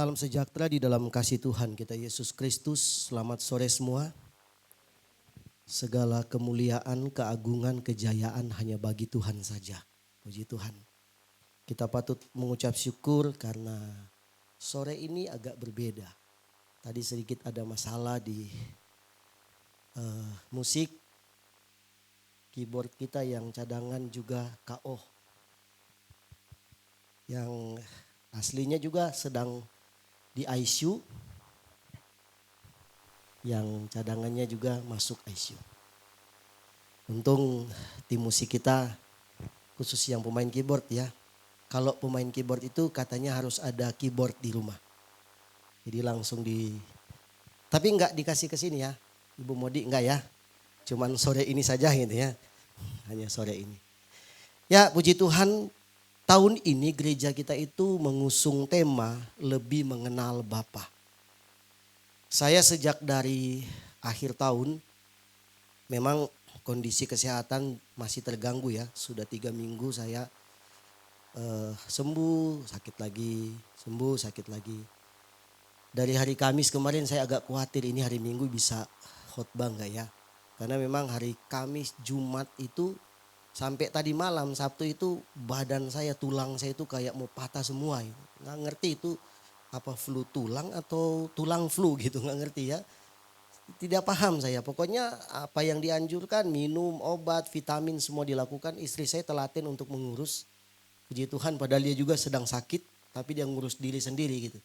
Salam sejahtera di dalam kasih Tuhan kita Yesus Kristus. Selamat sore semua. Segala kemuliaan, keagungan, kejayaan hanya bagi Tuhan saja. Puji Tuhan. Kita patut mengucap syukur karena sore ini agak berbeda. Tadi sedikit ada masalah di musik. Keyboard kita yang cadangan juga KO. Yang aslinya juga sedang di ICU, yang cadangannya juga masuk ICU. Untung tim musik kita khusus yang pemain keyboard ya. Kalau pemain keyboard itu katanya harus ada keyboard di rumah. Jadi langsung tapi enggak dikasih ke sini ya. Ibu Modi enggak ya. Cuman sore ini saja gitu ya. Hanya sore ini. Ya puji Tuhan, tahun ini gereja kita itu mengusung tema lebih mengenal Bapa. Saya sejak dari akhir tahun memang kondisi kesehatan masih terganggu ya. Sudah 3 minggu saya sembuh, sakit lagi, sembuh, sakit lagi. Dari hari Kamis kemarin saya agak khawatir ini hari Minggu bisa khotbah enggak ya. Karena memang hari Kamis, Jumat itu sampai tadi malam Sabtu itu badan saya, tulang saya itu kayak mau patah semua. Nggak ngerti itu apa flu tulang atau tulang flu gitu, nggak ngerti ya. Tidak paham saya, pokoknya apa yang dianjurkan minum, obat, vitamin semua dilakukan. Istri saya telaten untuk mengurus. Puji Tuhan padahal dia juga sedang sakit tapi dia ngurus diri sendiri gitu.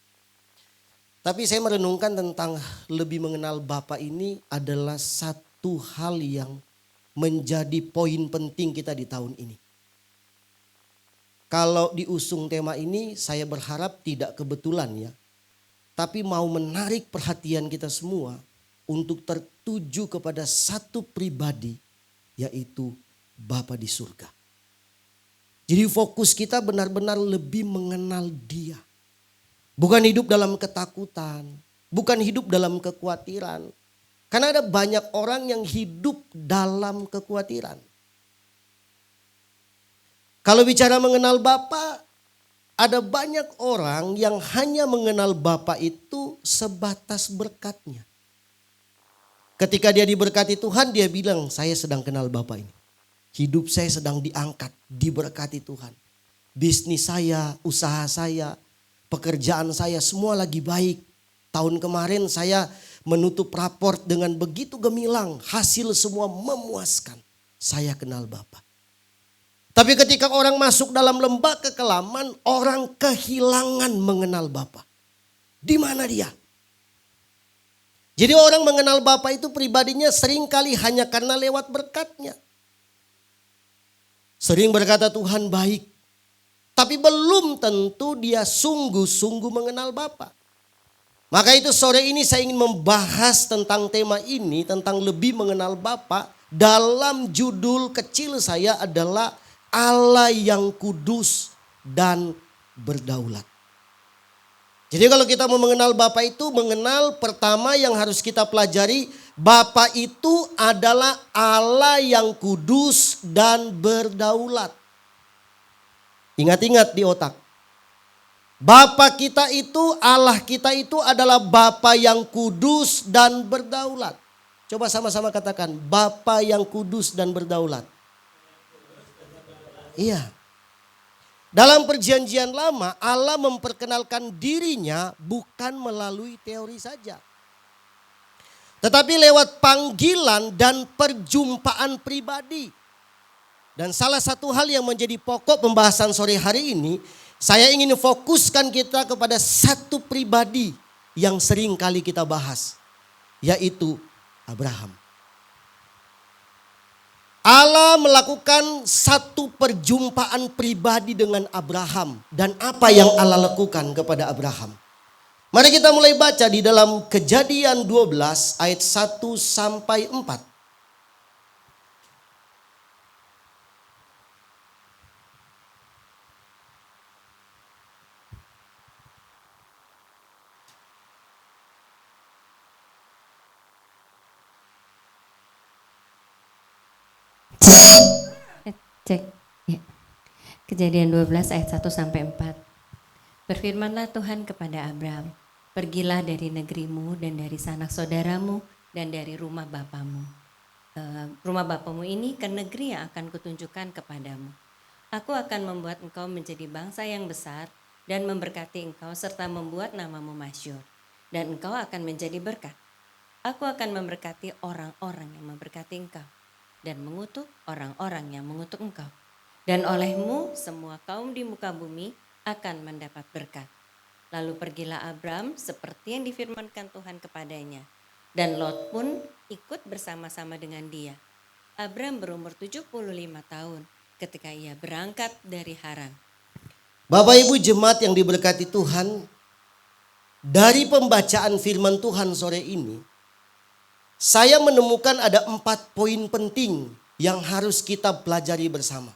Tapi saya merenungkan tentang lebih mengenal Bapa ini adalah satu hal yang menjadi poin penting kita di tahun ini. Kalau diusung tema ini saya berharap tidak kebetulan ya. Tapi mau menarik perhatian kita semua untuk tertuju kepada satu pribadi, yaitu Bapa di surga. Jadi fokus kita benar-benar lebih mengenal Dia. Bukan hidup dalam ketakutan, bukan hidup dalam kekhawatiran. Karena ada banyak orang yang hidup dalam kekhawatiran. Kalau bicara mengenal Bapa, ada banyak orang yang hanya mengenal Bapa itu sebatas berkatnya. Ketika dia diberkati Tuhan, dia bilang, saya sedang kenal Bapa ini. Hidup saya sedang diangkat, diberkati Tuhan. Bisnis saya, usaha saya, pekerjaan saya semua lagi baik. Tahun kemarin saya menutup raport dengan begitu gemilang. Hasil semua memuaskan. Saya kenal Bapa. Tapi ketika orang masuk dalam lembah kekelaman, orang kehilangan mengenal Bapa. Di mana dia? Jadi orang mengenal Bapa itu pribadinya seringkali hanya karena lewat berkatnya. Sering berkata Tuhan baik. Tapi belum tentu dia sungguh-sungguh mengenal Bapa. Maka itu sore ini saya ingin membahas tentang tema ini, tentang lebih mengenal Bapa. Dalam judul kecil saya adalah Allah yang kudus dan berdaulat. Jadi kalau kita mau mengenal Bapa itu, mengenal pertama yang harus kita pelajari, Bapa itu adalah Allah yang kudus dan berdaulat. Ingat-ingat di otak. Bapa kita itu, Allah kita itu adalah Bapa yang kudus dan berdaulat. Coba sama-sama katakan, Bapa yang kudus dan berdaulat. Iya. Dalam perjanjian lama, Allah memperkenalkan dirinya bukan melalui teori saja. Tetapi lewat panggilan dan perjumpaan pribadi. Dan salah satu hal yang menjadi pokok pembahasan sore hari ini, saya ingin fokuskan kita kepada satu pribadi yang sering kali kita bahas, yaitu Abraham. Allah melakukan satu perjumpaan pribadi dengan Abraham. Dan apa yang Allah lakukan kepada Abraham? Mari kita mulai baca di dalam Kejadian 12 ayat 1 sampai 4. Cek. Ya. Kejadian 12 ayat 1 sampai 4. Berfirmanlah Tuhan kepada Abram, pergilah dari negerimu dan dari sanak saudaramu dan dari rumah bapamu. Rumah bapamu ini ke negeri yang akan kutunjukkan kepadamu. Aku akan membuat engkau menjadi bangsa yang besar dan memberkati engkau serta membuat namamu masyhur. Dan engkau akan menjadi berkat. Aku akan memberkati orang-orang yang memberkati engkau dan mengutuk orang-orang yang mengutuk engkau. Dan olehmu semua kaum di muka bumi akan mendapat berkat. Lalu pergilah Abram seperti yang difirmankan Tuhan kepadanya. Dan Lot pun ikut bersama-sama dengan dia. Abram berumur 75 tahun ketika ia berangkat dari Haran. Bapak Ibu jemaat yang diberkati Tuhan, dari pembacaan firman Tuhan sore ini, saya menemukan ada 4 poin penting yang harus kita pelajari bersama.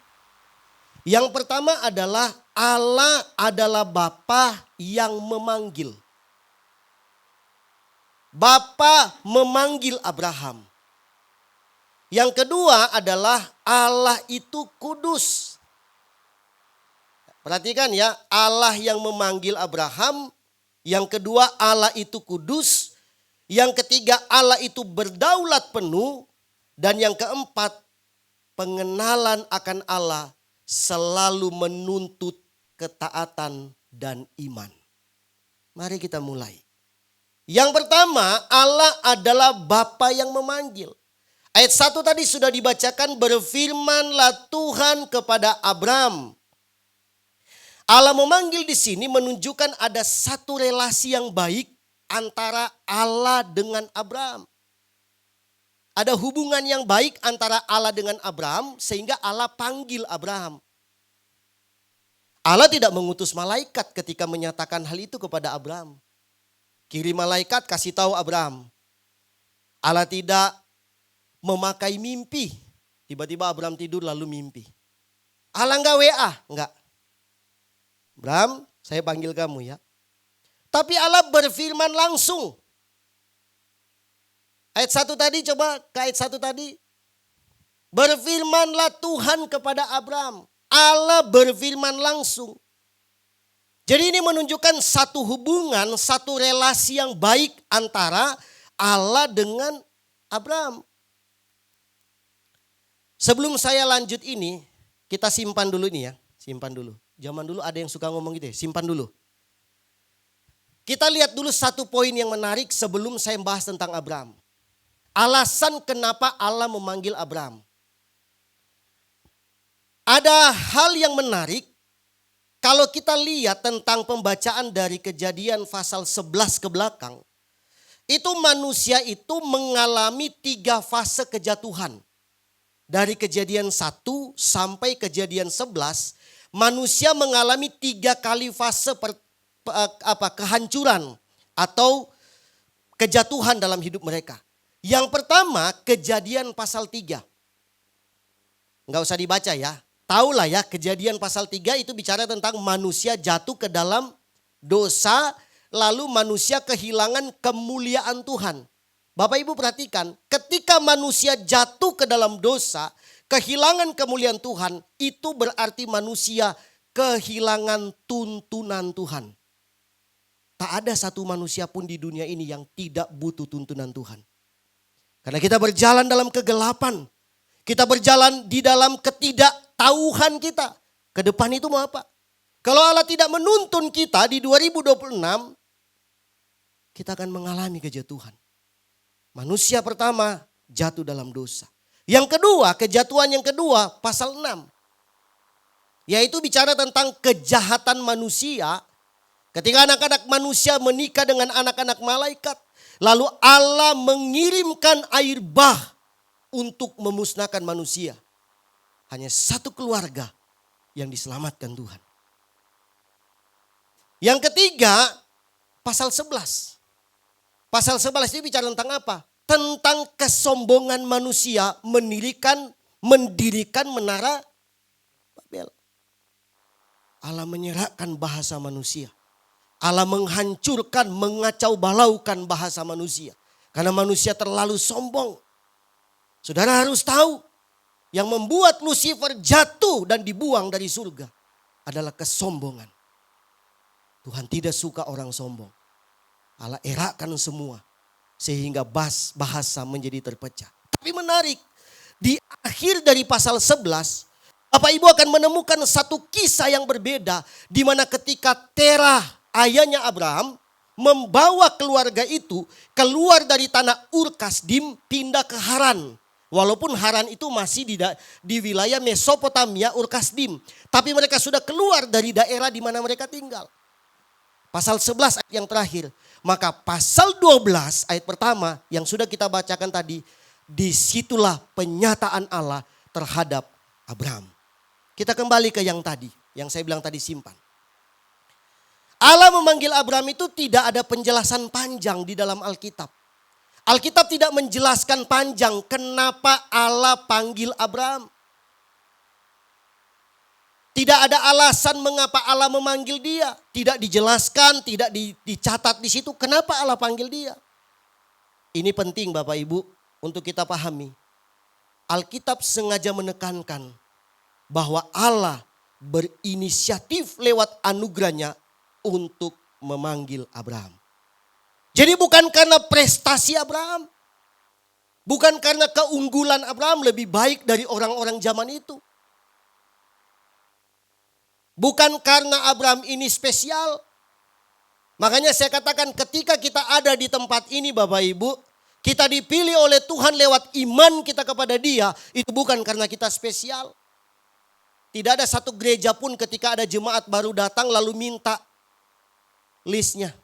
Yang pertama adalah Allah adalah Bapa yang memanggil. Bapa memanggil Abraham. Yang kedua adalah Allah itu kudus. Perhatikan ya, Allah yang memanggil Abraham. Yang kedua, Allah itu kudus. Yang ketiga, Allah itu berdaulat penuh. Dan yang keempat, pengenalan akan Allah selalu menuntut ketaatan dan iman. Mari kita mulai. Yang pertama, Allah adalah Bapa yang memanggil. Ayat 1 tadi sudah dibacakan, berfirmanlah Tuhan kepada Abram. Allah memanggil di sini menunjukkan ada satu relasi yang baik antara Allah dengan Abram. Ada hubungan yang baik antara Allah dengan Abraham sehingga Allah panggil Abraham. Allah tidak mengutus malaikat ketika menyatakan hal itu kepada Abraham. Kirim malaikat kasih tahu Abraham. Allah tidak memakai mimpi. Tiba-tiba Abraham tidur lalu mimpi. Allah enggak WA, enggak. Abraham, saya panggil kamu ya. Tapi Allah berfirman langsung. Ayat 1 tadi, coba ke ayat 1 tadi. Berfirmanlah Tuhan kepada Abram. Allah berfirman langsung. Jadi ini menunjukkan satu hubungan, satu relasi yang baik antara Allah dengan Abram. Sebelum saya lanjut ini, kita simpan dulu ini ya. Simpan dulu. Zaman dulu ada yang suka ngomong gitu ya, simpan dulu. Kita lihat dulu satu poin yang menarik sebelum saya bahas tentang Abram. Alasan kenapa Allah memanggil Abram. Ada hal yang menarik kalau kita lihat tentang pembacaan dari Kejadian pasal 11 ke belakang. Itu manusia itu mengalami 3 fase kejatuhan. Dari Kejadian 1 sampai Kejadian 11, manusia mengalami 3 kali fase kehancuran atau kejatuhan dalam hidup mereka. Yang pertama, Kejadian pasal 3. Enggak usah dibaca ya. Taulah ya, Kejadian pasal 3 itu bicara tentang manusia jatuh ke dalam dosa, lalu manusia kehilangan kemuliaan Tuhan. Bapak Ibu perhatikan, ketika manusia jatuh ke dalam dosa, kehilangan kemuliaan Tuhan, itu berarti manusia kehilangan tuntunan Tuhan. Tak ada satu manusia pun di dunia ini yang tidak butuh tuntunan Tuhan. Karena kita berjalan dalam kegelapan. Kita berjalan di dalam ketidaktahuan kita. Ke depan itu mau apa? Kalau Allah tidak menuntun kita di 2026, kita akan mengalami kejatuhan. Manusia pertama jatuh dalam dosa. Yang kedua, kejatuhan yang kedua pasal 6. Yaitu bicara tentang kejahatan manusia. Ketika anak-anak manusia menikah dengan anak-anak malaikat. Lalu Allah mengirimkan air bah untuk memusnahkan manusia. Hanya satu keluarga yang diselamatkan Tuhan. Yang ketiga, pasal 11. Pasal 11 ini bicara tentang apa? Tentang kesombongan manusia mendirikan menara Babel. Allah menyerahkan bahasa manusia. Allah menghancurkan, mengacau balaukan bahasa manusia. Karena manusia terlalu sombong. Saudara harus tahu, yang membuat Lucifer jatuh dan dibuang dari surga adalah kesombongan. Tuhan tidak suka orang sombong. Allah erakkan semua sehingga bahasa menjadi terpecah. Tapi menarik, di akhir dari pasal 11, Bapak Ibu akan menemukan satu kisah yang berbeda di mana ketika Terah, ayahnya Abraham, membawa keluarga itu keluar dari tanah Ur Kasdim pindah ke Haran. Walaupun Haran itu masih di wilayah Mesopotamia, Ur Kasdim. Tapi mereka sudah keluar dari daerah di mana mereka tinggal. Pasal 11 ayat yang terakhir. Maka pasal 12 ayat pertama yang sudah kita bacakan tadi. Disitulah penyataan Allah terhadap Abraham. Kita kembali ke yang tadi. Yang saya bilang tadi simpan. Allah memanggil Abraham itu tidak ada penjelasan panjang di dalam Alkitab. Alkitab tidak menjelaskan panjang kenapa Allah panggil Abraham. Tidak ada alasan mengapa Allah memanggil dia. Tidak dijelaskan, tidak dicatat di situ kenapa Allah panggil dia. Ini penting Bapak Ibu untuk kita pahami. Alkitab sengaja menekankan bahwa Allah berinisiatif lewat anugerahnya untuk memanggil Abraham. Jadi bukan karena prestasi Abraham. Bukan karena keunggulan Abraham lebih baik dari orang-orang zaman itu. Bukan karena Abraham ini spesial. Makanya saya katakan ketika kita ada di tempat ini Bapak Ibu. Kita dipilih oleh Tuhan lewat iman kita kepada Dia. Itu bukan karena kita spesial. Tidak ada satu gereja pun ketika ada jemaat baru datang lalu minta listnya.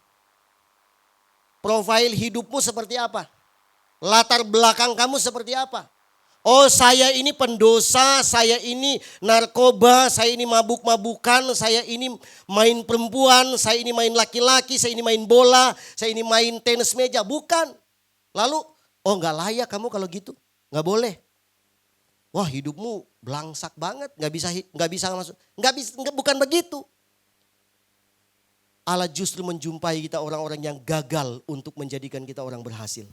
Profil hidupmu seperti apa? Latar belakang kamu seperti apa? Oh saya ini pendosa, saya ini narkoba, saya ini mabuk-mabukan, saya ini main perempuan, saya ini main laki-laki, saya ini main bola, saya ini main tenis meja. Bukan. Lalu, oh gak layak kamu kalau gitu. Gak boleh. Wah hidupmu belangsak banget, gak bisa masuk. Bukan begitu. Allah justru menjumpai kita orang-orang yang gagal untuk menjadikan kita orang berhasil.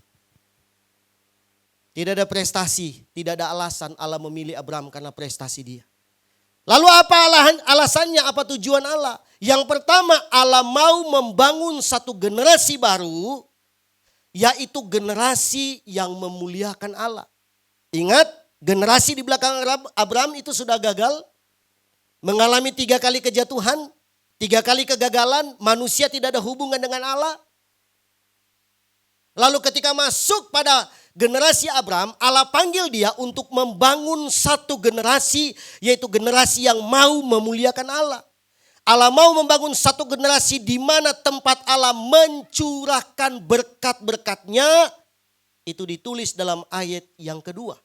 Tidak ada prestasi, tidak ada alasan Allah memilih Abraham karena prestasi dia. Lalu apa alasannya, apa tujuan Allah? Yang pertama Allah mau membangun satu generasi baru, yaitu generasi yang memuliakan Allah. Ingat, generasi di belakang Abraham itu sudah gagal, mengalami 3 kali kejatuhan, 3 kali kegagalan, manusia tidak ada hubungan dengan Allah. Lalu ketika masuk pada generasi Abraham, Allah panggil dia untuk membangun satu generasi, yaitu generasi yang mau memuliakan Allah. Allah mau membangun satu generasi di mana tempat Allah mencurahkan berkat-berkatnya, itu ditulis dalam ayat yang kedua.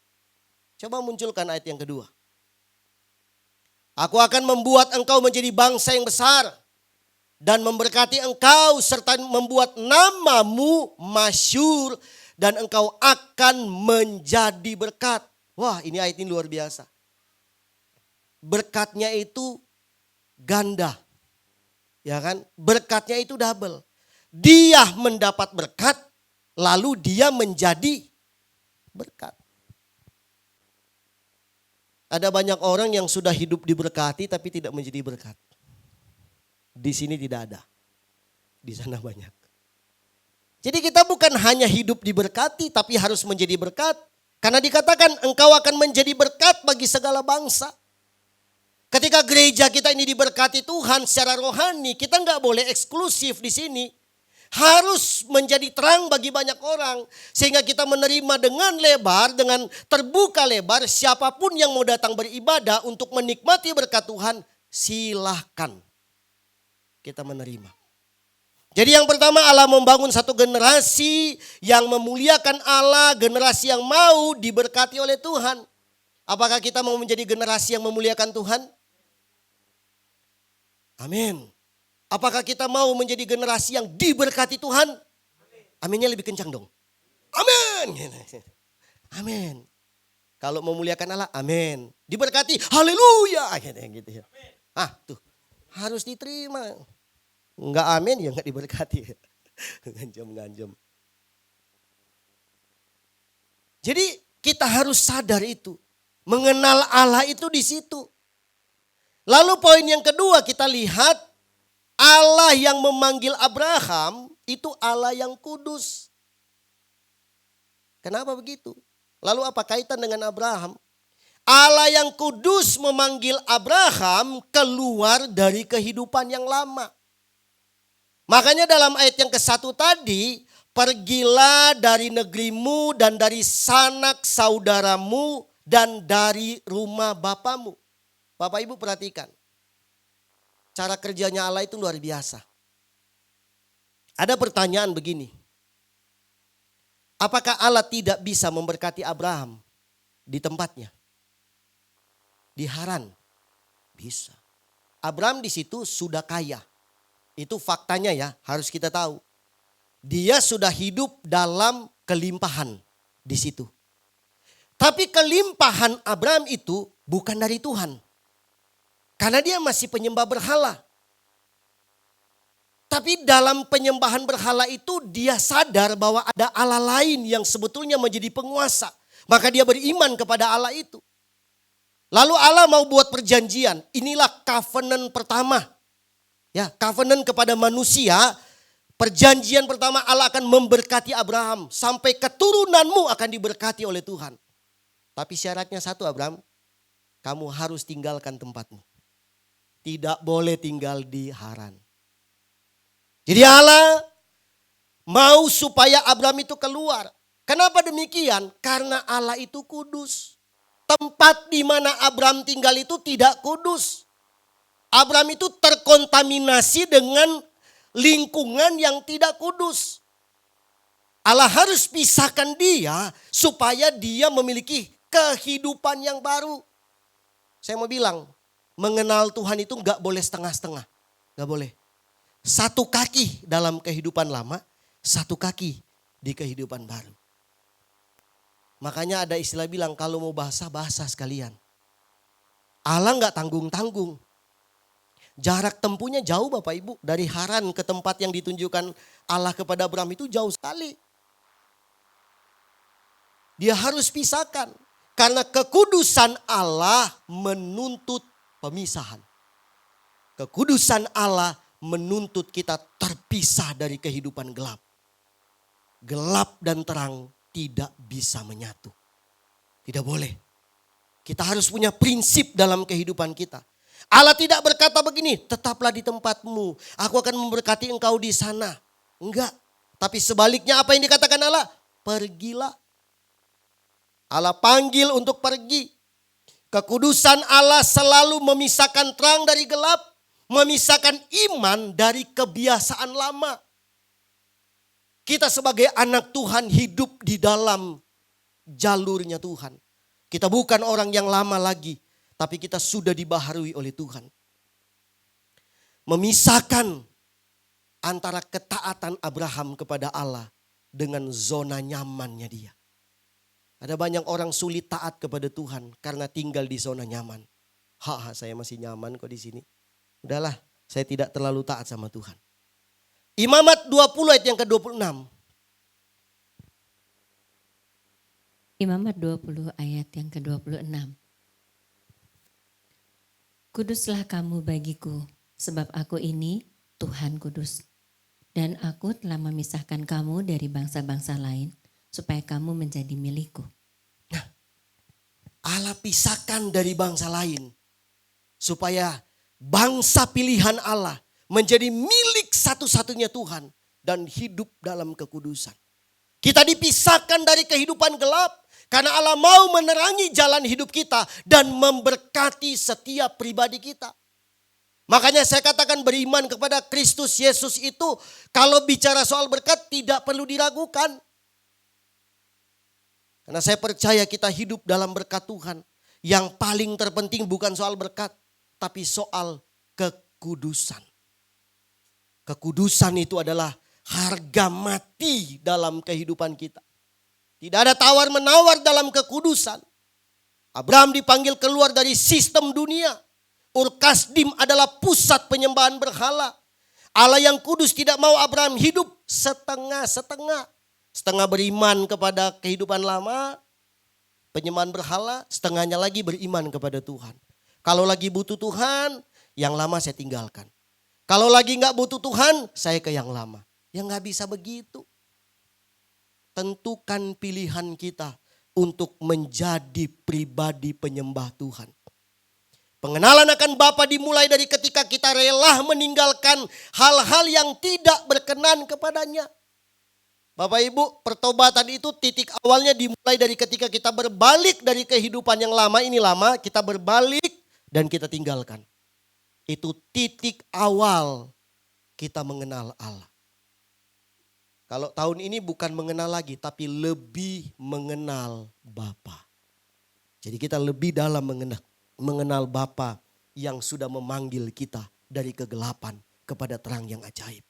Coba munculkan ayat yang kedua. Aku akan membuat engkau menjadi bangsa yang besar dan memberkati engkau serta membuat namamu masyhur dan engkau akan menjadi berkat. Wah, ini ayat ini luar biasa. Berkatnya itu ganda. Ya kan? Berkatnya itu double. Dia mendapat berkat lalu dia menjadi berkat. Ada banyak orang yang sudah hidup diberkati tapi tidak menjadi berkat. Di sini tidak ada. Di sana banyak. Jadi kita bukan hanya hidup diberkati tapi harus menjadi berkat. Karena dikatakan engkau akan menjadi berkat bagi segala bangsa. Ketika gereja kita ini diberkati Tuhan secara rohani, kita nggak boleh eksklusif di sini. Harus menjadi terang bagi banyak orang. Sehingga kita menerima dengan lebar, dengan terbuka lebar. Siapapun yang mau datang beribadah untuk menikmati berkat Tuhan, silahkan kita menerima. Jadi yang pertama Allah membangun satu generasi yang memuliakan Allah. Generasi yang mau diberkati oleh Tuhan. Apakah kita mau menjadi generasi yang memuliakan Tuhan? Amin. Apakah kita mau menjadi generasi yang diberkati Tuhan? Aminnya lebih kencang dong. Amin. Amin. Kalau memuliakan Allah, amin. Diberkati, haleluya. Gitu ya. Tuh harus diterima. Enggak amin ya enggak diberkati. Ganjam. Jadi kita harus sadar itu. Mengenal Allah itu di situ. Lalu poin yang kedua kita lihat Allah yang memanggil Abraham itu Allah yang kudus. Kenapa begitu? Lalu apa kaitan dengan Abraham? Allah yang kudus memanggil Abraham keluar dari kehidupan yang lama. Makanya dalam ayat yang ke-1 tadi, pergilah dari negerimu dan dari sanak saudaramu dan dari rumah bapamu. Bapak Ibu perhatikan. Cara kerjanya Allah itu luar biasa. Ada pertanyaan begini. Apakah Allah tidak bisa memberkati Abraham di tempatnya? Di Haran? Bisa. Abraham di situ sudah kaya. Itu faktanya ya, harus kita tahu. Dia sudah hidup dalam kelimpahan di situ. Tapi kelimpahan Abraham itu bukan dari Tuhan. Karena dia masih penyembah berhala. Tapi dalam penyembahan berhala itu dia sadar bahwa ada Allah lain yang sebetulnya menjadi penguasa. Maka dia beriman kepada Allah itu. Lalu Allah mau buat perjanjian. Inilah covenant pertama. Ya, covenant kepada manusia. Perjanjian pertama Allah akan memberkati Abraham. Sampai keturunanmu akan diberkati oleh Tuhan. Tapi syaratnya satu Abraham. Kamu harus tinggalkan tempatmu. Tidak boleh tinggal di Haran. Jadi Allah mau supaya Abraham itu keluar. Kenapa demikian? Karena Allah itu kudus. Tempat di mana Abraham tinggal itu tidak kudus. Abraham itu terkontaminasi dengan lingkungan yang tidak kudus. Allah harus pisahkan dia supaya dia memiliki kehidupan yang baru. Saya mau bilang, mengenal Tuhan itu gak boleh setengah-setengah. Gak boleh. Satu kaki dalam kehidupan lama, satu kaki di kehidupan baru. Makanya ada istilah bilang kalau mau bahasa sekalian. Allah gak tanggung-tanggung. Jarak tempuhnya jauh Bapak Ibu. Dari Haran ke tempat yang ditunjukkan Allah kepada Abraham itu jauh sekali. Dia harus pisahkan. Karena kekudusan Allah menuntut pemisahan. Kekudusan Allah menuntut kita terpisah dari kehidupan gelap. Gelap dan terang tidak bisa menyatu. Tidak boleh. Kita harus punya prinsip dalam kehidupan kita. Allah tidak berkata begini, tetaplah di tempatmu. Aku akan memberkati engkau di sana. Enggak. Tapi sebaliknya apa yang dikatakan Allah? Pergilah. Allah panggil untuk pergi. Kekudusan Allah selalu memisahkan terang dari gelap. Memisahkan iman dari kebiasaan lama. Kita sebagai anak Tuhan hidup di dalam jalurnya Tuhan. Kita bukan orang yang lama lagi. Tapi kita sudah dibaharui oleh Tuhan. Memisahkan antara ketaatan Abraham kepada Allah dengan zona nyamannya dia. Ada banyak orang sulit taat kepada Tuhan karena tinggal di zona nyaman. Saya masih nyaman kok di sini. Udahlah, saya tidak terlalu taat sama Tuhan. Imamat 20 ayat yang ke-26. Imamat 20 ayat yang ke-26. Kuduslah kamu bagiku, sebab aku ini Tuhan kudus. Dan aku telah memisahkan kamu dari bangsa-bangsa lain, supaya kamu menjadi milikku. Nah, Allah pisahkan dari bangsa lain. Supaya bangsa pilihan Allah menjadi milik satu-satunya Tuhan. Dan hidup dalam kekudusan. Kita dipisahkan dari kehidupan gelap. Karena Allah mau menerangi jalan hidup kita dan memberkati setiap pribadi kita. Makanya saya katakan beriman kepada Kristus Yesus itu kalau bicara soal berkat tidak perlu diragukan. Karena saya percaya kita hidup dalam berkat Tuhan. Yang paling terpenting bukan soal berkat tapi soal kekudusan. Kekudusan itu adalah harga mati dalam kehidupan kita. Tidak ada tawar-menawar dalam kekudusan. Abraham dipanggil keluar dari sistem dunia. Ur-Kasdim adalah pusat penyembahan berhala. Allah yang kudus tidak mau Abraham hidup setengah-setengah. Setengah beriman kepada kehidupan lama, penyembahan berhala, setengahnya lagi beriman kepada Tuhan. Kalau lagi butuh Tuhan, yang lama saya tinggalkan. Kalau lagi nggak butuh Tuhan, saya ke yang lama. Ya nggak bisa begitu. Tentukan pilihan kita untuk menjadi pribadi penyembah Tuhan. Pengenalan akan Bapa dimulai dari ketika kita rela meninggalkan hal-hal yang tidak berkenan kepadanya. Bapak Ibu, pertobatan itu titik awalnya dimulai dari ketika kita berbalik dari kehidupan yang lama, ini lama, kita berbalik dan kita tinggalkan. Itu titik awal kita mengenal Allah. Kalau tahun ini bukan mengenal lagi, tapi lebih mengenal Bapa. Jadi kita lebih dalam mengenal Bapa yang sudah memanggil kita dari kegelapan kepada terang yang ajaib.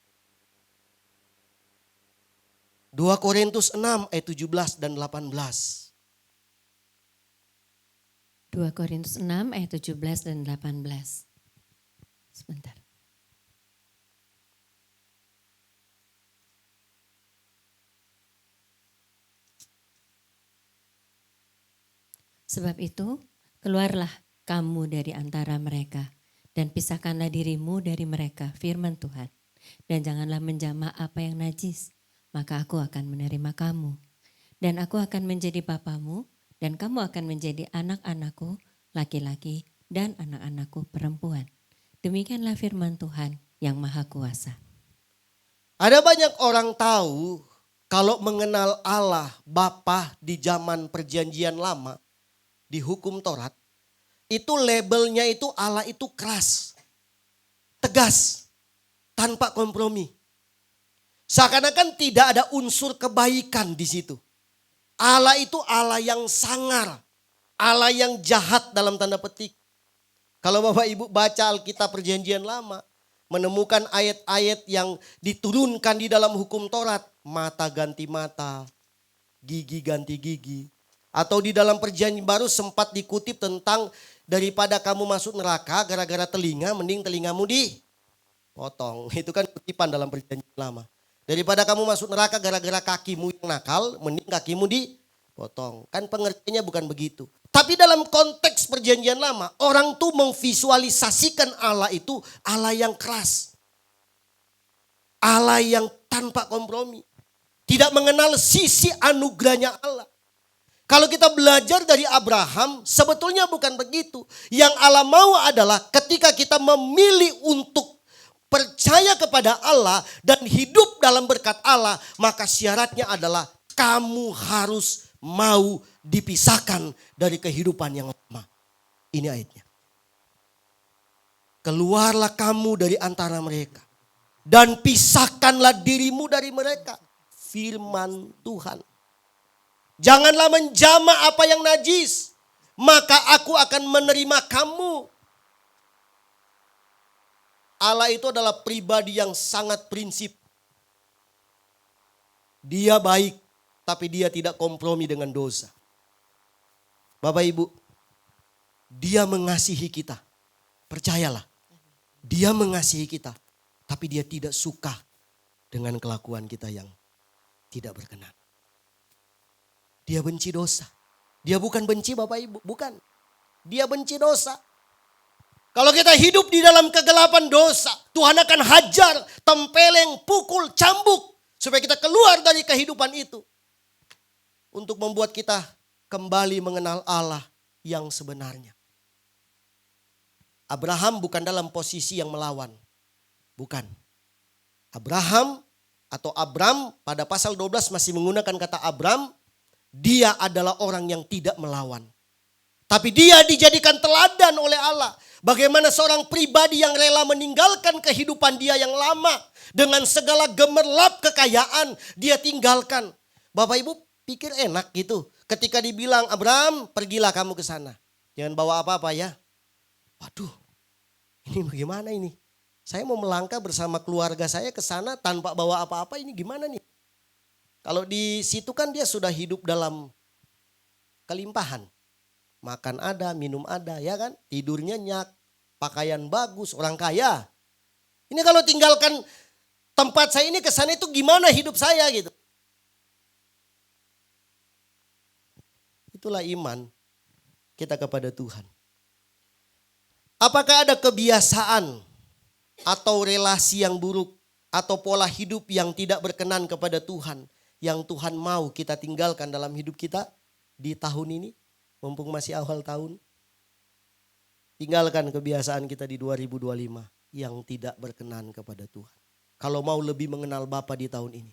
2 Korintus 6 ayat 17 dan 18. 2 Korintus 6 ayat 17 dan 18. Sebentar. Sebab itu, keluarlah kamu dari antara mereka dan pisahkanlah dirimu dari mereka, firman Tuhan. Dan janganlah menjamah apa yang najis, maka aku akan menerima kamu. Dan aku akan menjadi bapamu dan kamu akan menjadi anak-anakku laki-laki dan anak-anakku perempuan. Demikianlah firman Tuhan yang Maha Kuasa. Ada banyak orang tahu kalau mengenal Allah Bapa di zaman perjanjian lama, di hukum Taurat, itu labelnya itu Allah itu keras, tegas, tanpa kompromi. Seakan-akan tidak ada unsur kebaikan di situ. Allah itu Allah yang sangar, Allah yang jahat dalam tanda petik. Kalau Bapak Ibu baca Alkitab perjanjian lama, menemukan ayat-ayat yang diturunkan di dalam hukum Taurat, mata ganti mata, gigi ganti gigi. Atau di dalam perjanjian baru sempat dikutip tentang daripada kamu masuk neraka gara-gara telinga, mending telingamu dipotong. Itu kan kutipan dalam perjanjian lama. Daripada kamu masuk neraka gara-gara kakimu yang nakal, mending kakimu dipotong. Kan pengertiannya bukan begitu. Tapi dalam konteks perjanjian lama, orang tuh memvisualisasikan Allah itu Allah yang keras. Allah yang tanpa kompromi. Tidak mengenal sisi anugerahnya Allah. Kalau kita belajar dari Abraham, sebetulnya bukan begitu. Yang Allah mau adalah ketika kita memilih untuk percaya kepada Allah dan hidup dalam berkat Allah, maka syaratnya adalah kamu harus mau dipisahkan dari kehidupan yang lama. Ini ayatnya. Keluarlah kamu dari antara mereka dan pisahkanlah dirimu dari mereka. Firman Tuhan. Janganlah menjamah apa yang najis, maka aku akan menerima kamu. Allah itu adalah pribadi yang sangat prinsip. Dia baik, tapi dia tidak kompromi dengan dosa. Bapak Ibu, dia mengasihi kita. Percayalah, dia mengasihi kita, tapi dia tidak suka dengan kelakuan kita yang tidak berkenan. Dia benci dosa. Dia bukan benci Bapak Ibu, bukan. Dia benci dosa. Kalau kita hidup di dalam kegelapan dosa, Tuhan akan hajar, tempeleng, pukul, cambuk. Supaya kita keluar dari kehidupan itu. Untuk membuat kita kembali mengenal Allah yang sebenarnya. Abraham bukan dalam posisi yang melawan. Bukan. Abraham atau Abram pada pasal 12 masih menggunakan kata Abram. Dia adalah orang yang tidak melawan. Tapi dia dijadikan teladan oleh Allah. Bagaimana seorang pribadi yang rela meninggalkan kehidupan dia yang lama. Dengan segala gemerlap kekayaan dia tinggalkan. Bapak Ibu pikir enak gitu. Ketika dibilang Abram pergilah kamu ke sana. Jangan bawa apa-apa ya. Waduh ini bagaimana ini. Saya mau melangkah bersama keluarga saya ke sana tanpa bawa apa-apa, ini gimana nih. Kalau di situ kan dia sudah hidup dalam kelimpahan. Makan ada, minum ada, ya kan? Tidur nyenyak, pakaian bagus, orang kaya. Ini kalau tinggalkan tempat saya ini ke sana itu gimana hidup saya gitu. Itulah iman kita kepada Tuhan. Apakah ada kebiasaan atau relasi yang buruk, atau pola hidup yang tidak berkenan kepada Tuhan, yang Tuhan mau kita tinggalkan dalam hidup kita di tahun ini, mumpung masih awal tahun. Tinggalkan kebiasaan kita di 2025 yang tidak berkenan kepada Tuhan. Kalau mau lebih mengenal Bapa di tahun ini,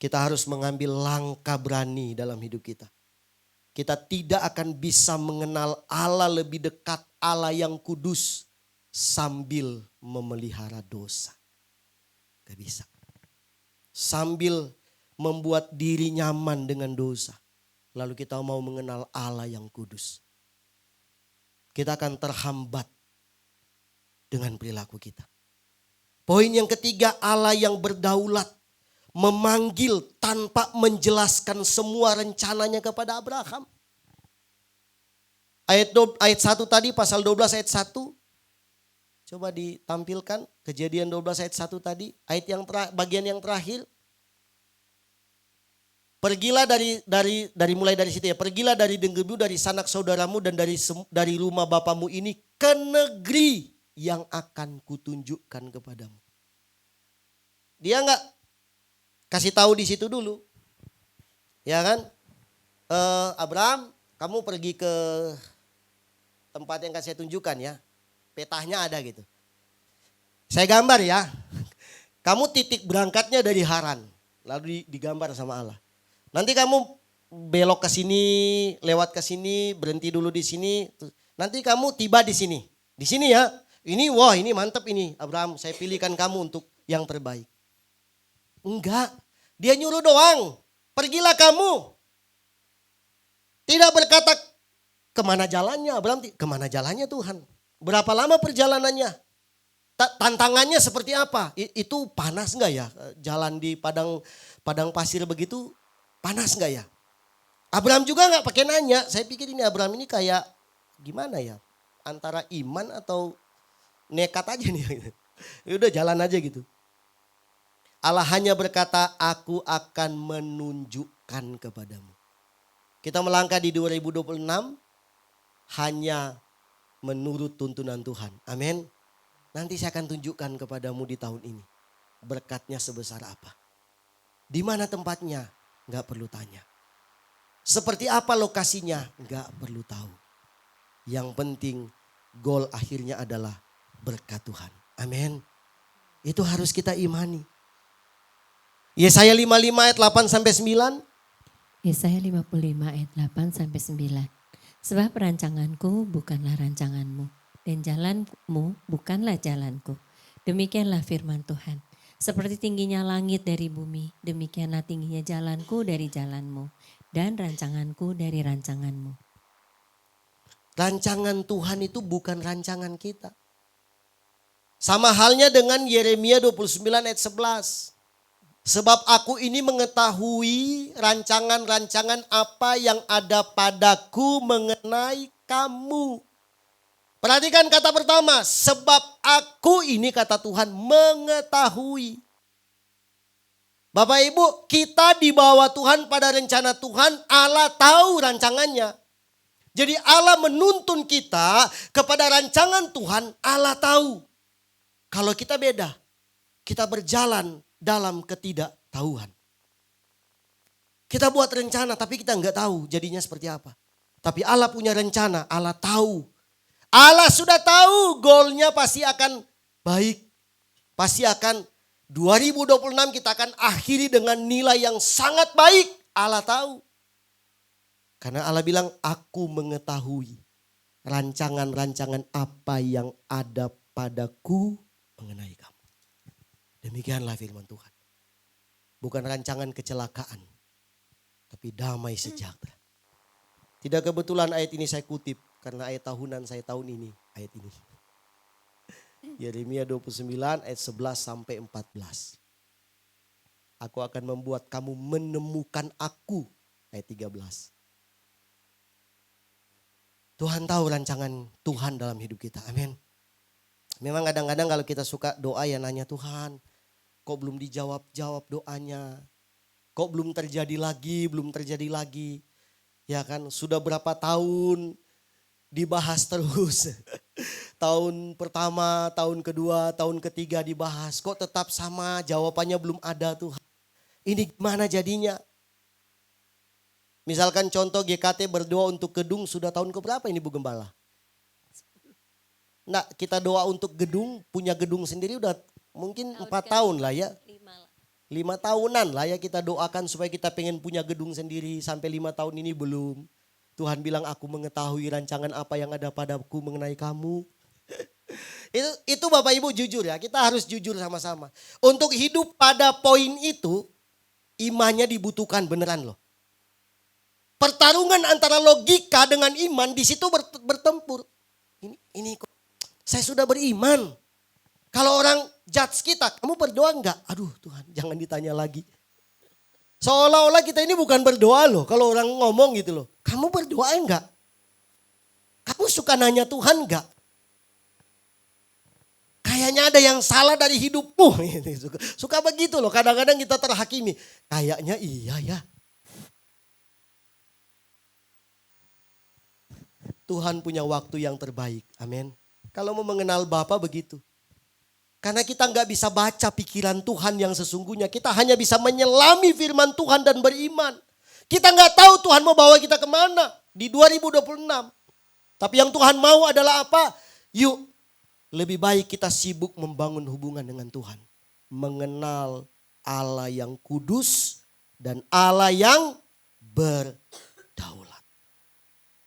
kita harus mengambil langkah berani dalam hidup kita. Kita tidak akan bisa mengenal Allah lebih dekat, Allah yang kudus, sambil memelihara dosa. Gak bisa. Sambil membuat diri nyaman dengan dosa. Lalu kita mau mengenal Allah yang kudus. Kita akan terhambat dengan perilaku kita. Poin yang ketiga, Allah yang berdaulat. Memanggil tanpa menjelaskan semua rencananya kepada Abraham. Ayat 1 tadi, pasal 12 ayat 1. Coba ditampilkan Kejadian 12 ayat 1 tadi, ayat yang bagian yang terakhir. Pergilah mulai dari situ ya. Pergilah dari negerimu, dari sanak saudaramu dan dari rumah bapamu ini ke negeri yang akan kutunjukkan kepadamu. Dia enggak kasih tahu di situ dulu. Ya kan? Abraham, kamu pergi ke tempat yang akan saya tunjukkan ya. Petanya ada gitu. Saya gambar ya. Kamu titik berangkatnya dari Haran. Lalu digambar sama Allah. Nanti kamu belok ke sini, lewat ke sini, berhenti dulu di sini. Nanti kamu tiba di sini. Di sini ya. Ini mantap ini. Abraham, saya pilihkan kamu untuk yang terbaik. Enggak. Dia nyuruh doang. Pergilah kamu. Tidak berkata kemana jalannya. Abraham, kemana jalannya Tuhan? Berapa lama perjalanannya? Tantangannya seperti apa? Itu panas enggak ya? Jalan di padang pasir begitu panas enggak ya? Abraham juga enggak pakai nanya. Saya pikir ini Abraham ini kayak gimana ya? Antara iman atau nekat aja nih. Udah jalan aja gitu. Allah hanya berkata, aku akan menunjukkan kepadamu. Kita melangkah di 2026 hanya menurut tuntunan Tuhan. Amin. Nanti saya akan tunjukkan kepadamu di tahun ini. Berkatnya sebesar apa. Di mana tempatnya? Enggak perlu tanya. Seperti apa lokasinya? Enggak perlu tahu. Yang penting goal akhirnya adalah berkat Tuhan. Amin. Itu harus kita imani. Yesaya 55 ayat 8 sampai 9. Yesaya 55 ayat 8 sampai 9. Sebab rancanganku bukanlah rancanganmu dan jalanmu bukanlah jalanku. Demikianlah firman Tuhan. Seperti tingginya langit dari bumi, demikianlah tingginya jalanku dari jalanmu dan rancanganku dari rancanganmu. Rancangan Tuhan itu bukan rancangan kita. Sama halnya dengan Yeremia 29 ayat 11. Sebab aku ini mengetahui rancangan-rancangan apa yang ada padaku mengenai kamu. Perhatikan kata pertama, sebab aku ini kata Tuhan mengetahui. Bapak Ibu, kita dibawa Tuhan pada rencana Tuhan, Allah tahu rancangannya. Jadi Allah menuntun kita kepada rancangan Tuhan, Allah tahu. Kalau kita beda, kita berjalan dalam ketidaktahuan. Kita buat rencana tapi kita enggak tahu jadinya seperti apa. Tapi Allah punya rencana, Allah tahu. Allah sudah tahu goalnya pasti akan baik. Pasti akan 2026 kita akan akhiri dengan nilai yang sangat baik. Allah tahu. Karena Allah bilang aku mengetahui rancangan-rancangan apa yang ada padaku mengenai kamu. Demikianlah firman Tuhan. Bukan rancangan kecelakaan. Tapi damai sejahtera. Tidak kebetulan ayat ini saya kutip. Karena ayat tahunan saya tahun ini. Ayat ini. Yeremia 29 ayat 11 sampai 14. Aku akan membuat kamu menemukan aku. Ayat 13. Tuhan tahu rancangan Tuhan dalam hidup kita. Amin. Memang kadang-kadang kalau kita suka doa ya nanya Tuhan. Kok belum dijawab doanya? Kok belum terjadi lagi? Ya kan sudah berapa tahun dibahas terus. Tahun pertama, tahun kedua, tahun ketiga dibahas. Kok tetap sama, jawabannya belum ada Tuhan. Ini gimana jadinya? Misalkan contoh GKT berdoa untuk gedung sudah tahun keberapa ini Bu Gembala? Nah, kita doa untuk gedung, punya gedung sendiri udah mungkin 4 tahun lah ya. 5 tahunan lah ya kita doakan supaya kita pengen punya gedung sendiri. Sampai 5 tahun ini belum. Tuhan bilang aku mengetahui rancangan apa yang ada padaku mengenai kamu. Itu Bapak Ibu jujur ya, kita harus jujur sama-sama. Untuk hidup pada poin itu, imannya dibutuhkan beneran loh. Pertarungan antara logika dengan iman di situ bertempur. Ini kok saya sudah beriman. Kalau orang judge kita, kamu berdoa enggak? Aduh Tuhan, jangan ditanya lagi. Seolah-olah kita ini bukan berdoa loh. Kalau orang ngomong gitu loh, kamu berdoa enggak? Kamu suka nanya Tuhan enggak? Kayaknya ada yang salah dari hidupmu. Suka begitu loh, kadang-kadang kita terhakimi. Kayaknya iya ya. Tuhan punya waktu yang terbaik, amin. Kalau mau mengenal Bapa begitu. Karena kita nggak bisa baca pikiran Tuhan yang sesungguhnya. Kita hanya bisa menyelami firman Tuhan dan beriman. Kita nggak tahu Tuhan mau bawa kita kemana di 2026. Tapi yang Tuhan mau adalah apa? Yuk, lebih baik kita sibuk membangun hubungan dengan Tuhan. Mengenal Allah yang kudus dan Allah yang berdaulat.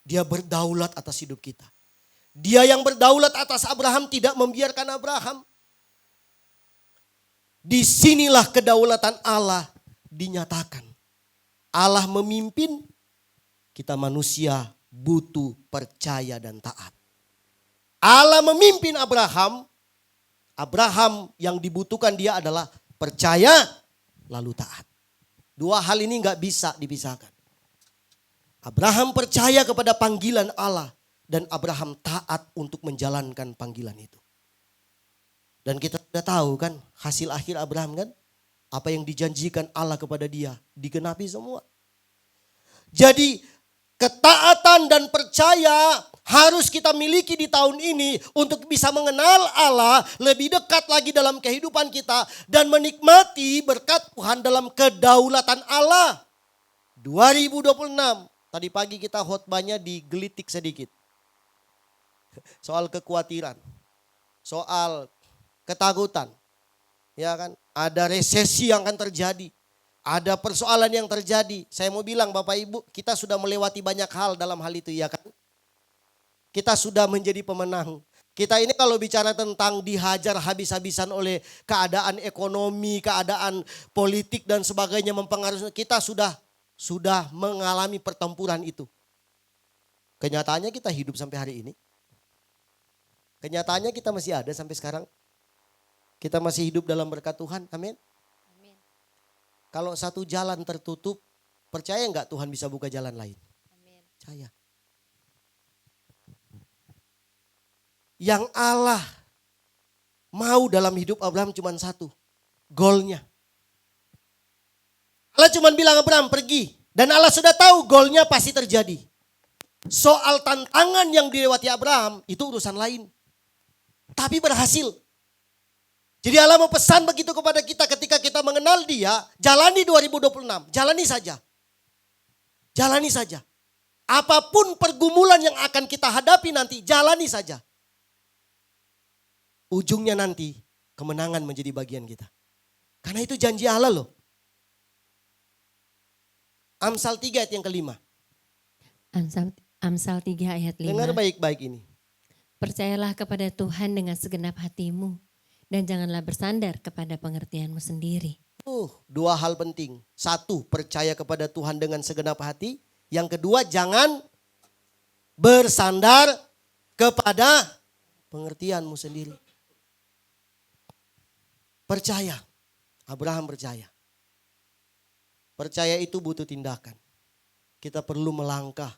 Dia berdaulat atas hidup kita. Dia yang berdaulat atas Abraham tidak membiarkan Abraham. Disinilah kedaulatan Allah dinyatakan. Allah memimpin, kita manusia butuh percaya dan taat. Allah memimpin Abraham, Abraham yang dibutuhkan dia adalah percaya lalu taat. Dua hal ini gak bisa dipisahkan. Abraham percaya kepada panggilan Allah dan Abraham taat untuk menjalankan panggilan itu. Dan kita sudah tahu kan hasil akhir Abraham kan. Apa yang dijanjikan Allah kepada dia digenapi semua. Jadi ketaatan dan percaya harus kita miliki di tahun ini untuk bisa mengenal Allah lebih dekat lagi dalam kehidupan kita. Dan menikmati berkat Tuhan dalam kedaulatan Allah. 2026. Tadi pagi kita khotbahnya digelitik sedikit. Soal kekhawatiran. Soal ketakutan. Ya kan? Ada resesi yang akan terjadi. Ada persoalan yang terjadi. Saya mau bilang Bapak Ibu, kita sudah melewati banyak hal dalam hal itu ya kan? Kita sudah menjadi pemenang. Kita ini kalau bicara tentang dihajar habis-habisan oleh keadaan ekonomi, keadaan politik dan sebagainya mempengaruhi, kita sudah mengalami pertempuran itu. Kenyataannya kita hidup sampai hari ini. Kenyataannya kita masih ada sampai sekarang. Kita masih hidup dalam berkat Tuhan, amin. Amin. Kalau satu jalan tertutup, percaya enggak Tuhan bisa buka jalan lain? Amin. Percaya. Yang Allah mau dalam hidup Abraham cuma satu, goalnya. Allah cuma bilang Abraham pergi dan Allah sudah tahu goalnya pasti terjadi. Soal tantangan yang dilewati Abraham itu urusan lain. Tapi berhasil. Jadi Allah mau pesan begitu kepada kita ketika kita mengenal dia, jalani 2026, jalani saja. Jalani saja. Apapun pergumulan yang akan kita hadapi nanti, jalani saja. Ujungnya nanti kemenangan menjadi bagian kita. Karena itu janji Allah loh. Amsal 3 ayat yang kelima. Amsal 3 ayat 5. Dengar baik-baik ini. Percayalah kepada Tuhan dengan segenap hatimu dan janganlah bersandar kepada pengertianmu sendiri. Dua hal penting. Satu, percaya kepada Tuhan dengan segenap hati. Yang kedua, jangan bersandar kepada pengertianmu sendiri. Percaya. Abraham percaya. Percaya itu butuh tindakan. Kita perlu melangkah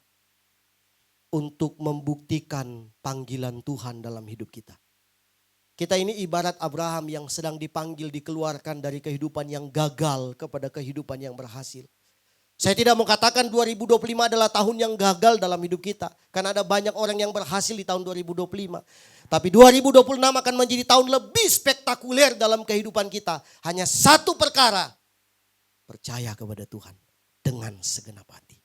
untuk membuktikan panggilan Tuhan dalam hidup kita. Kita ini ibarat Abraham yang sedang dipanggil dikeluarkan dari kehidupan yang gagal kepada kehidupan yang berhasil. Saya tidak mau katakan 2025 adalah tahun yang gagal dalam hidup kita. Karena ada banyak orang yang berhasil di tahun 2025. Tapi 2026 akan menjadi tahun lebih spektakuler dalam kehidupan kita. Hanya satu perkara, percaya kepada Tuhan dengan segenap hati.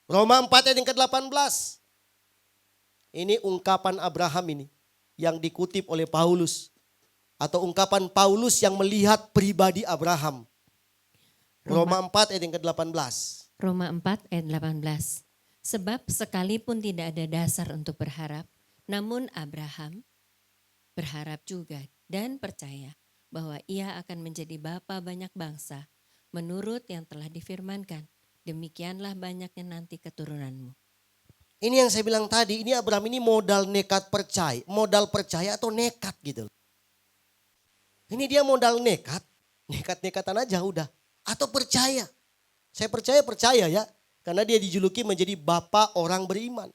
Roma 4 ayat yang ke-18. Ini ungkapan Abraham ini yang dikutip oleh Paulus. Atau ungkapan Paulus yang melihat pribadi Abraham. Roma 4 ayat yang ke-18. Roma 4 ayat 18. Sebab sekalipun tidak ada dasar untuk berharap, namun Abraham berharap juga dan percaya bahwa ia akan menjadi bapa banyak bangsa menurut yang telah difirmankan. Demikianlah banyaknya nanti keturunanmu. Ini yang saya bilang tadi, ini Abraham ini modal modal percaya atau nekat gitu. Ini dia modal nekat-nekatan aja udah. Atau percaya. Saya percaya ya. Karena dia dijuluki menjadi bapak orang beriman.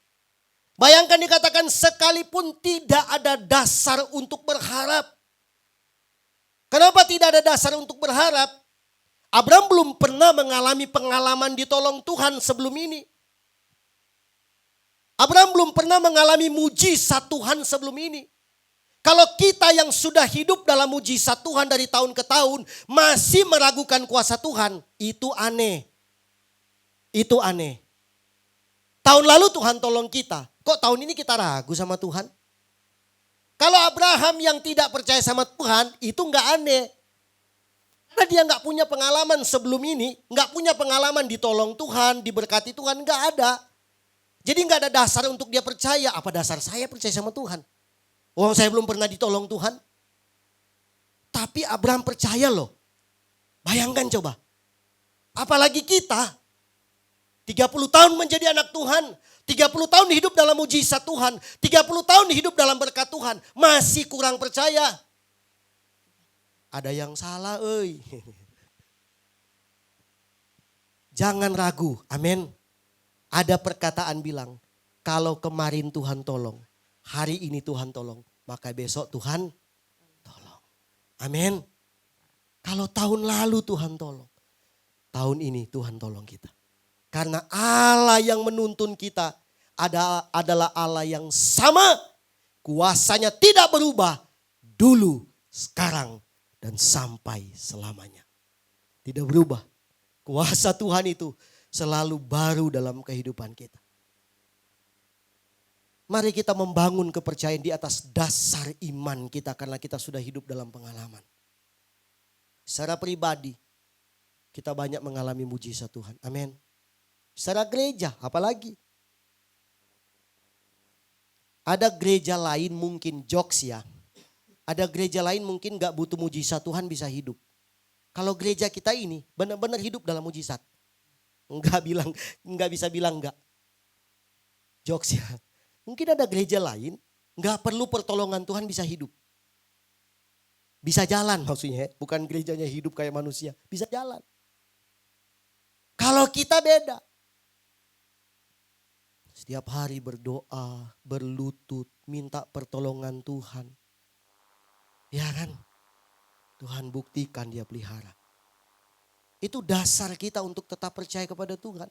Bayangkan dikatakan sekalipun tidak ada dasar untuk berharap. Kenapa tidak ada dasar untuk berharap? Abraham belum pernah mengalami pengalaman ditolong Tuhan sebelum ini. Abraham belum pernah mengalami mujizat Tuhan sebelum ini. Kalau kita yang sudah hidup dalam mujizat Tuhan dari tahun ke tahun masih meragukan kuasa Tuhan, itu aneh. Itu aneh. Tahun lalu Tuhan tolong kita. Kok tahun ini kita ragu sama Tuhan? Kalau Abraham yang tidak percaya sama Tuhan, itu enggak aneh. Karena dia enggak punya pengalaman sebelum ini. Enggak punya pengalaman ditolong Tuhan, diberkati Tuhan, enggak ada. Jadi enggak ada dasar untuk dia percaya. Apa dasar saya percaya sama Tuhan? Oh, saya belum pernah ditolong Tuhan. Tapi Abraham percaya loh. Bayangkan coba. Apalagi kita. 30 tahun menjadi anak Tuhan. 30 tahun hidup dalam mujizat Tuhan. 30 tahun hidup dalam berkat Tuhan. Masih kurang percaya. Ada yang salah, euy. Jangan ragu, amin. Ada perkataan bilang, kalau kemarin Tuhan tolong, hari ini Tuhan tolong, maka besok Tuhan tolong. Amin. Kalau tahun lalu Tuhan tolong, tahun ini Tuhan tolong kita. Karena Allah yang menuntun kita adalah Allah yang sama. Kuasanya tidak berubah dulu, sekarang, dan sampai selamanya. Tidak berubah. Kuasa Tuhan itu selalu baru dalam kehidupan kita. Mari kita membangun kepercayaan di atas dasar iman kita karena kita sudah hidup dalam pengalaman. Secara pribadi kita banyak mengalami mujizat Tuhan. Amin. Secara gereja apalagi. Ada gereja lain mungkin jokes ya. Ada gereja lain mungkin gak butuh mujizat Tuhan bisa hidup. Kalau gereja kita ini benar-benar hidup dalam mujizat. Enggak bisa bilang enggak. Jokes ya. Mungkin ada gereja lain enggak perlu pertolongan Tuhan bisa hidup. Bisa jalan maksudnya. Bukan gerejanya hidup kayak manusia. Bisa jalan. Kalau kita beda. Setiap hari berdoa, berlutut, minta pertolongan Tuhan. Ya kan? Tuhan buktikan dia pelihara. Itu dasar kita untuk tetap percaya kepada Tuhan.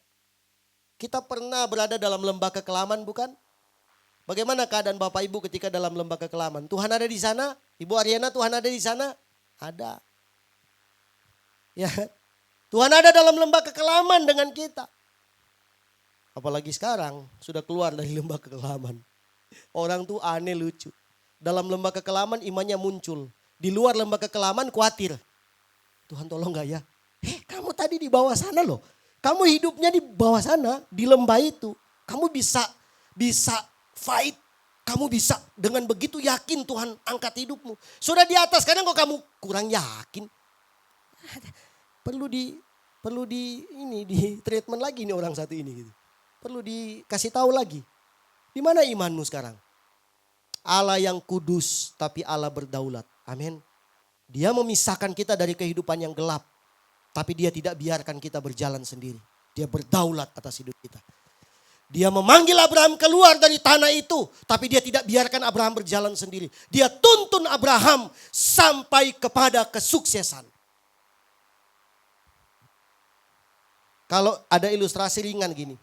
Kita pernah berada dalam lembah kekelaman bukan? Bagaimana keadaan Bapak Ibu ketika dalam lembah kekelaman? Tuhan ada di sana? Ibu Ariana, Tuhan ada di sana? Ada. Ya, Tuhan ada dalam lembah kekelaman dengan kita. Apalagi sekarang sudah keluar dari lembah kekelaman. Orang tuh aneh lucu. Dalam lembah kekelaman imannya muncul. Di luar lembah kekelaman khawatir. Tuhan tolong gak ya? Kamu tadi di bawah sana loh. Kamu hidupnya di bawah sana, di lembah itu. Kamu bisa fight. Kamu bisa dengan begitu yakin Tuhan angkat hidupmu. Sudah di atas, kadang kok kamu kurang yakin. Perlu di treatment lagi nih orang satu ini gitu. Perlu dikasih tahu lagi. Di mana imanmu sekarang? Allah yang kudus tapi Allah berdaulat. Amin. Dia memisahkan kita dari kehidupan yang gelap. Tapi dia tidak biarkan kita berjalan sendiri. Dia berdaulat atas hidup kita. Dia memanggil Abraham keluar dari tanah itu. Tapi dia tidak biarkan Abraham berjalan sendiri. Dia tuntun Abraham sampai kepada kesuksesan. Kalau ada ilustrasi ringan gini.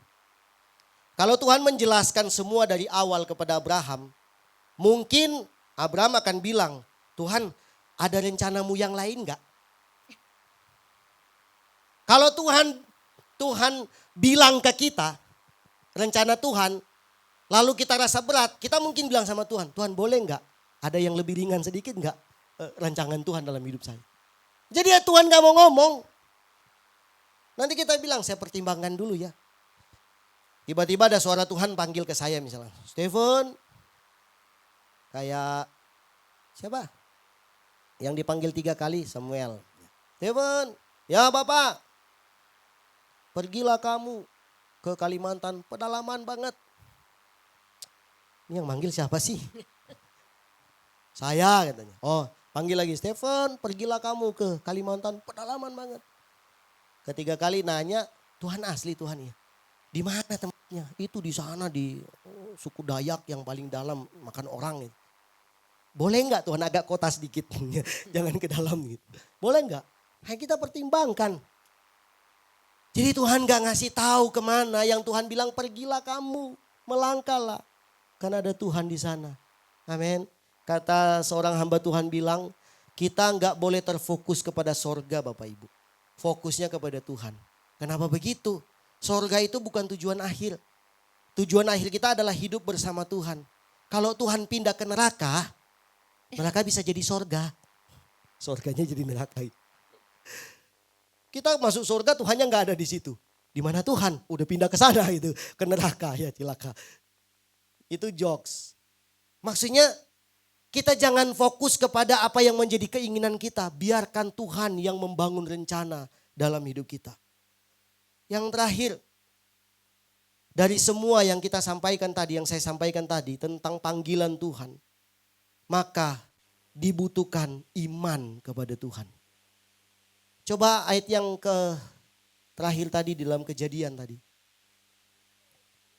Kalau Tuhan menjelaskan semua dari awal kepada Abraham. Mungkin Abraham akan bilang, Tuhan ada rencanamu yang lain enggak? Kalau Tuhan bilang ke kita rencana Tuhan, lalu kita rasa berat, kita mungkin bilang sama Tuhan, Tuhan boleh enggak ada yang lebih ringan sedikit enggak rancangan Tuhan dalam hidup saya. Jadi ya Tuhan gak mau ngomong. Nanti kita bilang saya pertimbangkan dulu ya. Tiba-tiba ada suara Tuhan panggil ke saya misalnya. Stephen, kayak siapa? Yang dipanggil 3 kali Samuel. Stephen, ya Bapak. Pergilah kamu ke Kalimantan, pedalaman banget. Ini yang manggil siapa sih? Saya katanya. Oh, panggil lagi Stephen, pergilah kamu ke Kalimantan, pedalaman banget. Ketiga kali nanya, Tuhan asli Tuhan ya. Di mana tempatnya? Itu di sana di suku Dayak yang paling dalam makan orang itu. Boleh enggak Tuhan agak kota sedikit, jangan ke dalam gitu. Boleh enggak? Kita pertimbangkan. Jadi Tuhan gak ngasih tahu kemana, yang Tuhan bilang pergilah kamu, melangkahlah. Karena ada Tuhan di sana. Amin. Kata seorang hamba Tuhan bilang, kita gak boleh terfokus kepada sorga Bapak Ibu. Fokusnya kepada Tuhan. Kenapa begitu? Sorga itu bukan tujuan akhir. Tujuan akhir kita adalah hidup bersama Tuhan. Kalau Tuhan pindah ke neraka, neraka bisa jadi sorga. Sorganya jadi neraka. Kita masuk surga Tuhannya nggak ada di situ. Di mana Tuhan? Udah pindah ke sana itu, ke neraka ya cilaka. Itu jokes. Maksudnya kita jangan fokus kepada apa yang menjadi keinginan kita. Biarkan Tuhan yang membangun rencana dalam hidup kita. Yang terakhir, dari semua yang kita sampaikan tadi, yang saya sampaikan tadi tentang panggilan Tuhan. Maka dibutuhkan iman kepada Tuhan. Coba ayat yang terakhir tadi di dalam Kejadian tadi.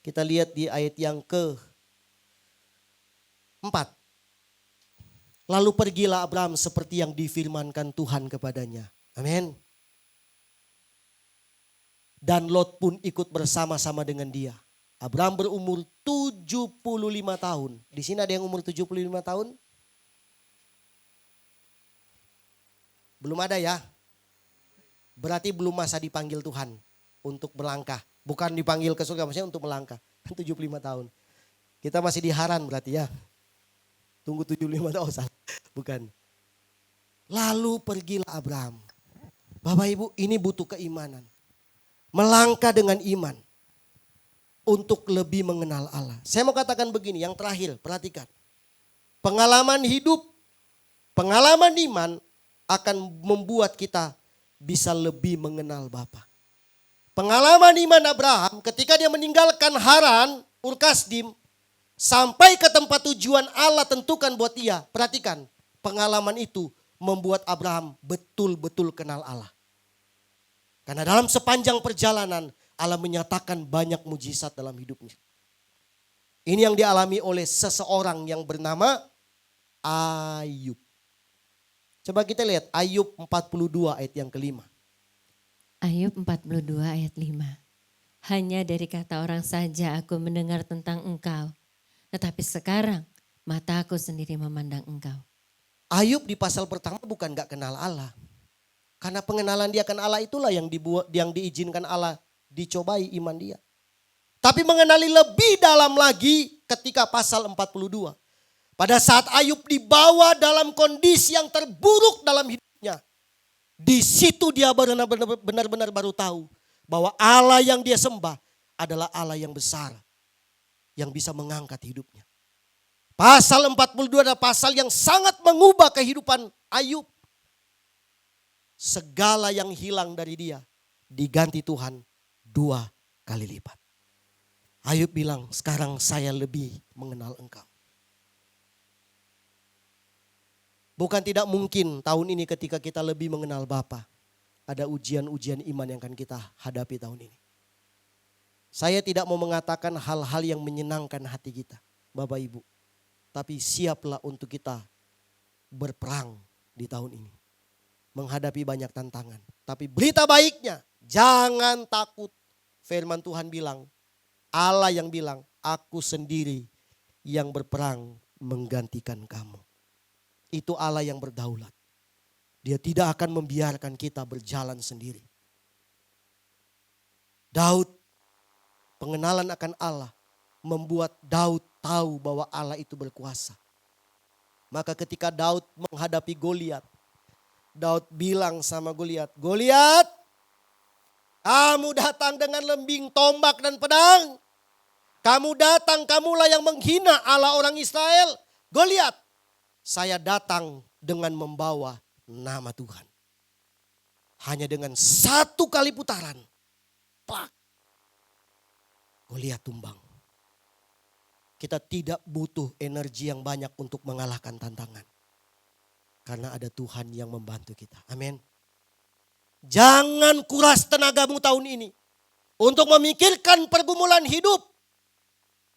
Kita lihat di ayat yang ke-4. Lalu pergilah Abraham seperti yang difirmankan Tuhan kepadanya. Amin. Dan Lot pun ikut bersama-sama dengan dia. Abraham berumur 75 tahun. Di sini ada yang umur 75 tahun? Belum ada ya? Berarti belum masa dipanggil Tuhan untuk melangkah. Bukan dipanggil ke surga, maksudnya untuk melangkah. 75 tahun. Kita masih di Haran berarti ya. Tunggu 75 tahun, oh salah. Bukan. Lalu pergilah Abraham. Bapak Ibu, ini butuh keimanan. Melangkah dengan iman. Untuk lebih mengenal Allah. Saya mau katakan begini, yang terakhir, perhatikan. Pengalaman hidup, pengalaman iman akan membuat kita bisa lebih mengenal Bapa. Pengalaman iman Abraham ketika dia meninggalkan Haran, Ur Kasdim, sampai ke tempat tujuan Allah tentukan buat dia. Perhatikan, pengalaman itu membuat Abraham betul-betul kenal Allah. Karena dalam sepanjang perjalanan Allah menyatakan banyak mujizat dalam hidupnya. Ini yang dialami oleh seseorang yang bernama Ayub. Coba kita lihat Ayub 42 ayat yang kelima. Ayub 42 ayat 5. Hanya dari kata orang saja aku mendengar tentang engkau. Tetapi sekarang mataku sendiri memandang engkau. Ayub di pasal pertama bukan gak kenal Allah. Karena pengenalan dia akan Allah itulah yang diizinkan Allah dicobai iman dia. Tapi mengenali lebih dalam lagi ketika pasal 42. Pada saat Ayub dibawa dalam kondisi yang terburuk dalam hidupnya. Di situ dia benar-benar baru tahu bahwa Allah yang dia sembah adalah Allah yang besar. Yang bisa mengangkat hidupnya. Pasal 42 adalah pasal yang sangat mengubah kehidupan Ayub. Segala yang hilang dari dia diganti Tuhan 2 kali lipat. Ayub bilang, sekarang saya lebih mengenal engkau. Bukan tidak mungkin tahun ini ketika kita lebih mengenal Bapa, ada ujian-ujian iman yang akan kita hadapi tahun ini. Saya tidak mau mengatakan hal-hal yang menyenangkan hati kita, Bapak Ibu. Tapi siaplah untuk kita berperang di tahun ini. Menghadapi banyak tantangan. Tapi berita baiknya, jangan takut. Firman Tuhan bilang, Allah yang bilang, aku sendiri yang berperang menggantikan kamu. Itu Allah yang berdaulat. Dia tidak akan membiarkan kita berjalan sendiri. Daud, pengenalan akan Allah membuat Daud tahu bahwa Allah itu berkuasa. Maka ketika Daud menghadapi Goliat, Daud bilang sama Goliat, "Goliat, kamu datang dengan lembing, tombak dan pedang. Kamu datang, kamulah yang menghina Allah orang Israel. Goliat, saya datang dengan membawa nama Tuhan." Hanya dengan satu kali putaran, plak, Goliat tumbang. Kita tidak butuh energi yang banyak untuk mengalahkan tantangan. Karena ada Tuhan yang membantu kita. Amin. Jangan kuras tenagamu tahun ini untuk memikirkan pergumulan hidup.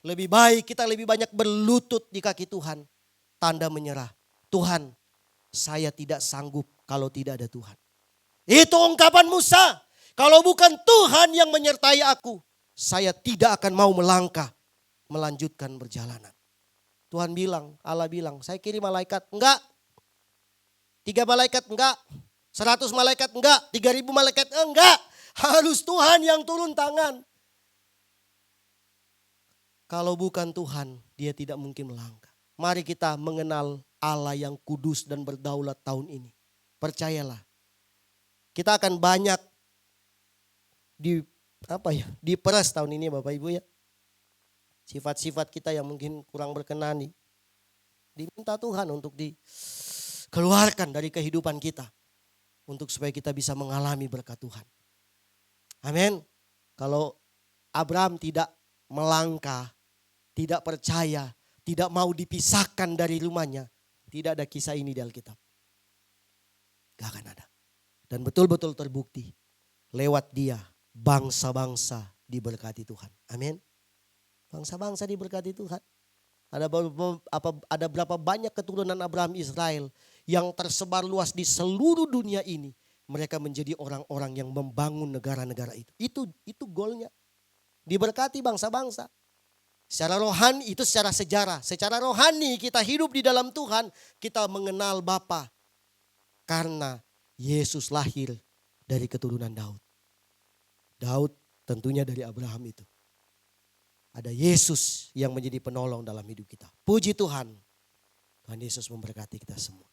Lebih baik kita lebih banyak berlutut di kaki Tuhan. Tanda menyerah. Tuhan, saya tidak sanggup kalau tidak ada Tuhan. Itu ungkapan Musa. Kalau bukan Tuhan yang menyertai aku, saya tidak akan mau melangkah, melanjutkan perjalanan. Tuhan bilang, Allah bilang, saya kirim malaikat. Enggak. 3 malaikat enggak. 100 malaikat enggak. 3.000 malaikat enggak. Harus Tuhan yang turun tangan. Kalau bukan Tuhan, dia tidak mungkin melangkah. Mari kita mengenal Allah yang kudus dan berdaulat tahun ini. Percayalah. Kita akan banyak diperas tahun ini Bapak Ibu ya. Sifat-sifat kita yang mungkin kurang berkenan diminta Tuhan untuk dikeluarkan dari kehidupan kita. Untuk supaya kita bisa mengalami berkat Tuhan. Amin. Kalau Abraham tidak melangkah, tidak percaya, tidak mau dipisahkan dari rumahnya, tidak ada kisah ini di Alkitab. Gak akan ada. Dan betul-betul terbukti lewat dia bangsa-bangsa diberkati Tuhan. Amin. Bangsa-bangsa diberkati Tuhan. Ada berapa banyak keturunan Abraham Israel yang tersebar luas di seluruh dunia ini. Mereka menjadi orang-orang yang membangun negara-negara itu. Itu goalnya. Diberkati bangsa-bangsa. Secara rohani itu secara sejarah. Secara rohani kita hidup di dalam Tuhan. Kita mengenal Bapa. Karena Yesus lahir dari keturunan Daud. Daud tentunya dari Abraham itu. Ada Yesus yang menjadi penolong dalam hidup kita. Puji Tuhan. Tuhan Yesus memberkati kita semua.